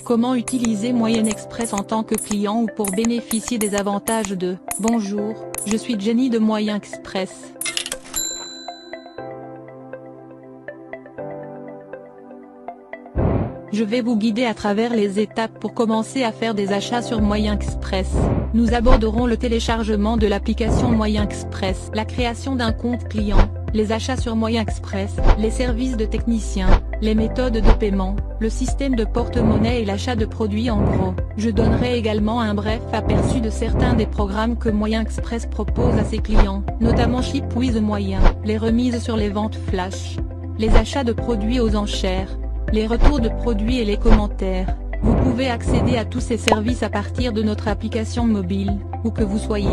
Comment utiliser Moyen Express en tant que client ou pour bénéficier des avantages de « Bonjour, je suis Jenny de Moyen Express ». Je vais vous guider à travers les étapes pour commencer à faire des achats sur Moyen Express. Nous aborderons le téléchargement de l'application Moyen Express, la création d'un compte client, les achats sur Moyen Express, les services de techniciens, les méthodes de paiement, le système de porte-monnaie et l'achat de produits en gros. Je donnerai également un bref aperçu de certains des programmes que Moyen Express propose à ses clients, notamment Ship with Moyen, les remises sur les ventes flash, les achats de produits aux enchères, les retours de produits et les commentaires. Vous pouvez accéder à tous ces services à partir de notre application mobile, où que vous soyez.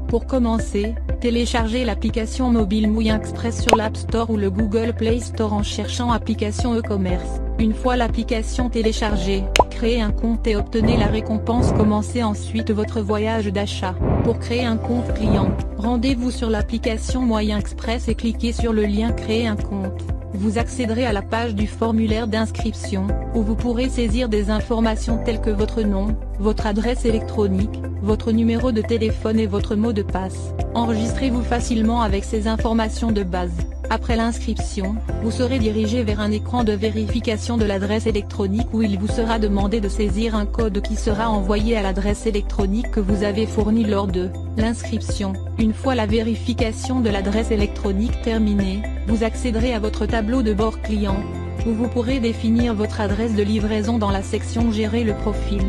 Pour commencer, téléchargez l'application mobile Moyen Express sur l'App Store ou le Google Play Store en cherchant application e-commerce. Une fois l'application téléchargée, créez un compte et obtenez la récompense. Commencez ensuite votre voyage d'achat. Pour créer un compte client, rendez-vous sur l'application Moyen Express et cliquez sur le lien Créer un compte. Vous accéderez à la page du formulaire d'inscription, où vous pourrez saisir des informations telles que votre nom, votre adresse électronique, votre numéro de téléphone et votre mot de passe. Enregistrez-vous facilement avec ces informations de base. Après l'inscription, vous serez dirigé vers un écran de vérification de l'adresse électronique où il vous sera demandé de saisir un code qui sera envoyé à l'adresse électronique que vous avez fournie lors de l'inscription. Une fois la vérification de l'adresse électronique terminée, vous accéderez à votre tableau de bord client, où vous pourrez définir votre adresse de livraison dans la section Gérer le profil,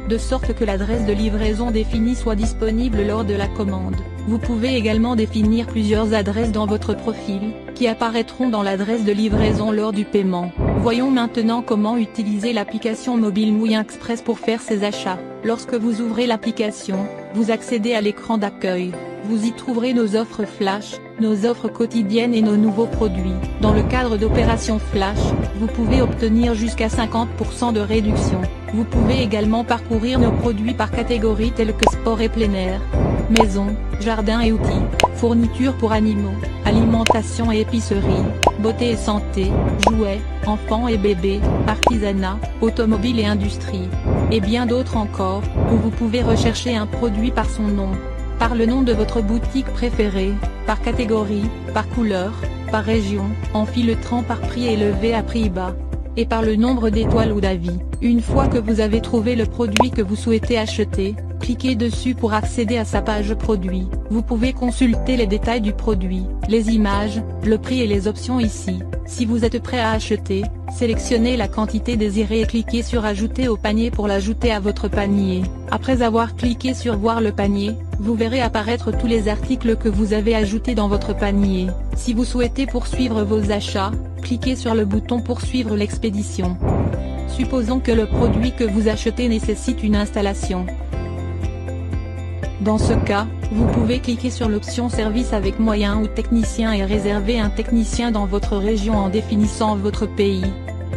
de sorte que l'adresse de livraison définie soit disponible lors de la commande. Vous pouvez également définir plusieurs adresses dans votre profil, qui apparaîtront dans l'adresse de livraison lors du paiement. Voyons maintenant comment utiliser l'application mobile Moyen Express pour faire ses achats. Lorsque vous ouvrez l'application, vous accédez à l'écran d'accueil. Vous y trouverez nos offres flash, nos offres quotidiennes et nos nouveaux produits. Dans le cadre d'opérations flash, vous pouvez obtenir jusqu'à 50% de réduction. Vous pouvez également parcourir nos produits par catégorie tels que sport et plein air, maison, jardin et outils, fournitures pour animaux, alimentation et épicerie, beauté et santé, jouets, enfants et bébés, artisanat, automobile et industrie, et bien d'autres encore, où vous pouvez rechercher un produit par son nom, par le nom de votre boutique préférée, par catégorie, par couleur, par région, en filtrant par prix élevé à prix bas, et par le nombre d'étoiles ou d'avis. Une fois que vous avez trouvé le produit que vous souhaitez acheter, cliquez dessus pour accéder à sa page produit. Vous pouvez consulter les détails du produit, les images, le prix et les options ici. Si vous êtes prêt à acheter, sélectionnez la quantité désirée et cliquez sur Ajouter au panier pour l'ajouter à votre panier. Après avoir cliqué sur Voir le panier, vous verrez apparaître tous les articles que vous avez ajoutés dans votre panier. Si vous souhaitez poursuivre vos achats, cliquez sur le bouton Poursuivre l'expédition. Supposons que le produit que vous achetez nécessite une installation. Dans ce cas, vous pouvez cliquer sur l'option Service avec moyen ou technicien et réserver un technicien dans votre région en définissant votre pays,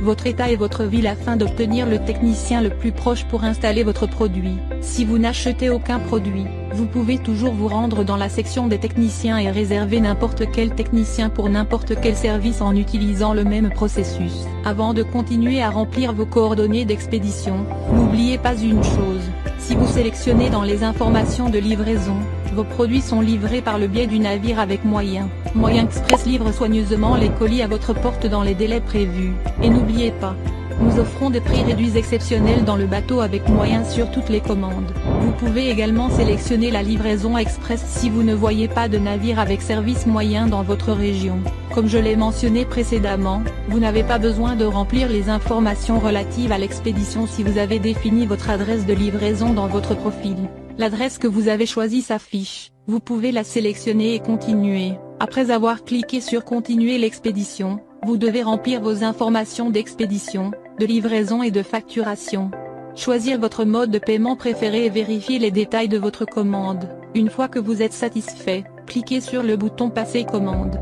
votre état et votre ville afin d'obtenir le technicien le plus proche pour installer votre produit. Si vous n'achetez aucun produit, vous pouvez toujours vous rendre dans la section des techniciens et réserver n'importe quel technicien pour n'importe quel service en utilisant le même processus. Avant de continuer à remplir vos coordonnées d'expédition, n'oubliez pas une chose. Si vous sélectionnez dans les informations de livraison, vos produits sont livrés par le biais du navire avec Moyen Express livre soigneusement les colis à votre porte dans les délais prévus. Et n'oubliez pas, nous offrons des prix réduits exceptionnels dans le bateau avec Moyen sur toutes les commandes. Vous pouvez également sélectionner la livraison express si vous ne voyez pas de navire avec service Moyen dans votre région. Comme je l'ai mentionné précédemment, vous n'avez pas besoin de remplir les informations relatives à l'expédition si vous avez défini votre adresse de livraison dans votre profil. L'adresse que vous avez choisie s'affiche, vous pouvez la sélectionner et continuer. Après avoir cliqué sur Continuer l'expédition, vous devez remplir vos informations d'expédition, de livraison et de facturation. Choisir votre mode de paiement préféré et vérifier les détails de votre commande. Une fois que vous êtes satisfait, cliquez sur le bouton Passer commande.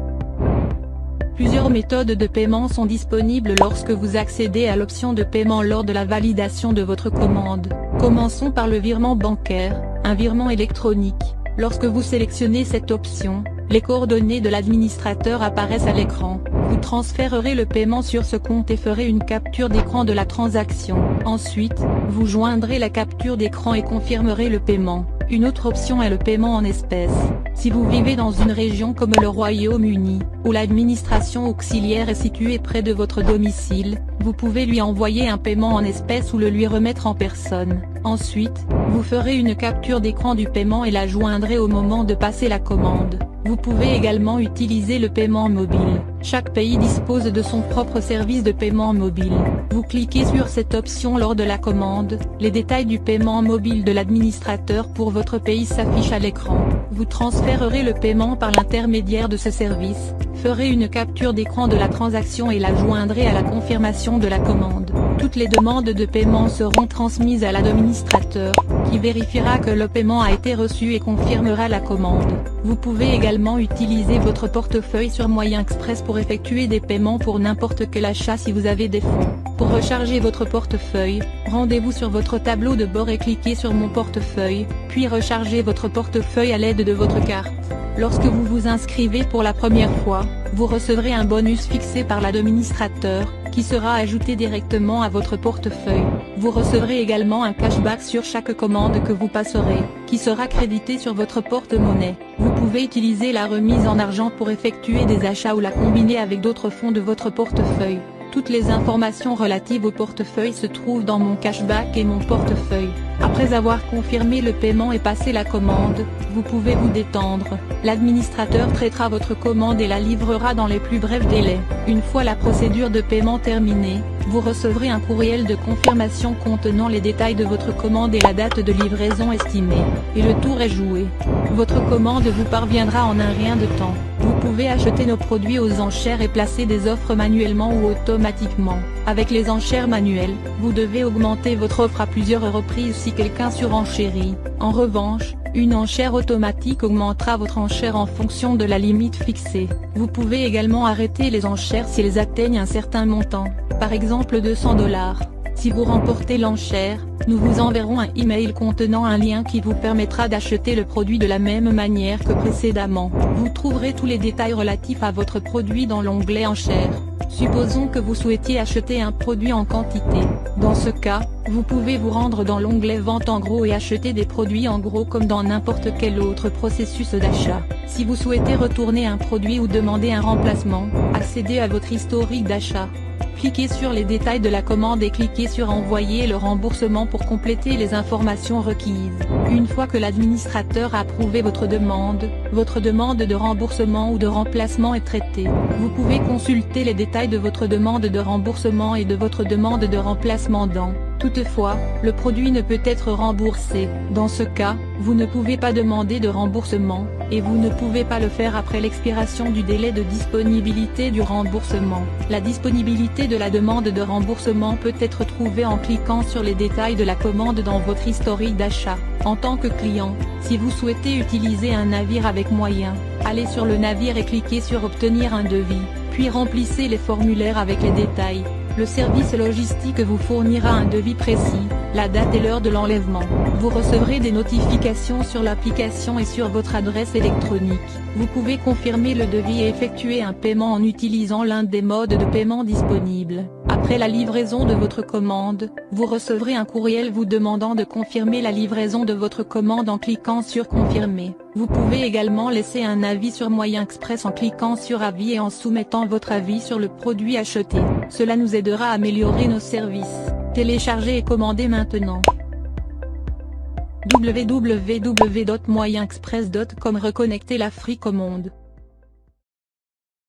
Plusieurs méthodes de paiement sont disponibles lorsque vous accédez à l'option de paiement lors de la validation de votre commande. Commençons par le virement bancaire, un virement électronique. Lorsque vous sélectionnez cette option, les coordonnées de l'administrateur apparaissent à l'écran. Vous transférerez le paiement sur ce compte et ferez une capture d'écran de la transaction. Ensuite, vous joindrez la capture d'écran et confirmerez le paiement. Une autre option est le paiement en espèces. Si vous vivez dans une région comme le Royaume-Uni, où l'administration auxiliaire est située près de votre domicile, vous pouvez lui envoyer un paiement en espèces ou le lui remettre en personne. Ensuite, vous ferez une capture d'écran du paiement et la joindrez au moment de passer la commande. Vous pouvez également utiliser le paiement mobile. Chaque pays dispose de son propre service de paiement mobile. Vous cliquez sur cette option lors de la commande, les détails du paiement mobile de l'administrateur pour votre pays s'affichent à l'écran. Vous transférerez le paiement par l'intermédiaire de ce service, ferez une capture d'écran de la transaction et la joindrez à la confirmation de la commande. Toutes les demandes de paiement seront transmises à l'administrateur, qui vérifiera que le paiement a été reçu et confirmera la commande. Vous pouvez également utiliser votre portefeuille sur Moyen Express pour effectuer des paiements pour n'importe quel achat si vous avez des fonds. Pour recharger votre portefeuille, rendez-vous sur votre tableau de bord et cliquez sur Mon portefeuille, puis rechargez votre portefeuille à l'aide de votre carte. Lorsque vous vous inscrivez pour la première fois, vous recevrez un bonus fixé par l'administrateur, qui sera ajouté directement à votre portefeuille. Vous recevrez également un cashback sur chaque commande que vous passerez, qui sera crédité sur votre porte-monnaie. Vous pouvez utiliser la remise en argent pour effectuer des achats ou la combiner avec d'autres fonds de votre portefeuille. Toutes les informations relatives au portefeuille se trouvent dans Mon cashback et Mon portefeuille. Après avoir confirmé le paiement et passé la commande, vous pouvez vous détendre. L'administrateur traitera votre commande et la livrera dans les plus brefs délais. Une fois la procédure de paiement terminée, vous recevrez un courriel de confirmation contenant les détails de votre commande et la date de livraison estimée. Et le tour est joué. Votre commande vous parviendra en un rien de temps. Vous pouvez acheter nos produits aux enchères et placer des offres manuellement ou automatiquement. Avec les enchères manuelles, vous devez augmenter votre offre à plusieurs reprises si quelqu'un surenchérit. En revanche, une enchère automatique augmentera votre enchère en fonction de la limite fixée. Vous pouvez également arrêter les enchères si elles atteignent un certain montant, par exemple 200 $. Si vous remportez l'enchère, nous vous enverrons un email contenant un lien qui vous permettra d'acheter le produit de la même manière que précédemment. Vous trouverez tous les détails relatifs à votre produit dans l'onglet Enchères. Supposons que vous souhaitiez acheter un produit en quantité. Dans ce cas, vous pouvez vous rendre dans l'onglet Vente en gros et acheter des produits en gros comme dans n'importe quel autre processus d'achat. Si vous souhaitez retourner un produit ou demander un remplacement, accédez à votre historique d'achat. Cliquez sur les détails de la commande et cliquez sur Envoyer le remboursement pour compléter les informations requises. Une fois que l'administrateur a approuvé votre demande de remboursement ou de remplacement est traitée. Vous pouvez consulter les détails de votre demande de remboursement et de votre demande de remplacement dans Toutefois, le produit ne peut être remboursé. Dans ce cas, vous ne pouvez pas demander de remboursement, et vous ne pouvez pas le faire après l'expiration du délai de disponibilité du remboursement. La disponibilité de la demande de remboursement peut être trouvée en cliquant sur les détails de la commande dans votre historique d'achat. En tant que client, si vous souhaitez utiliser un navire avec moyens, allez sur le navire et cliquez sur Obtenir un devis, puis remplissez les formulaires avec les détails. Le service logistique vous fournira un devis précis, la date et l'heure de l'enlèvement. Vous recevrez des notifications sur l'application et sur votre adresse électronique. Vous pouvez confirmer le devis et effectuer un paiement en utilisant l'un des modes de paiement disponibles. Après la livraison de votre commande, vous recevrez un courriel vous demandant de confirmer la livraison de votre commande en cliquant sur Confirmer. Vous pouvez également laisser un avis sur Moyen Express en cliquant sur Avis et en soumettant votre avis sur le produit acheté. Cela nous aidera à améliorer nos services. Téléchargez et commandez maintenant. www.moyenexpress.com. Reconnecter l'Afrique au monde.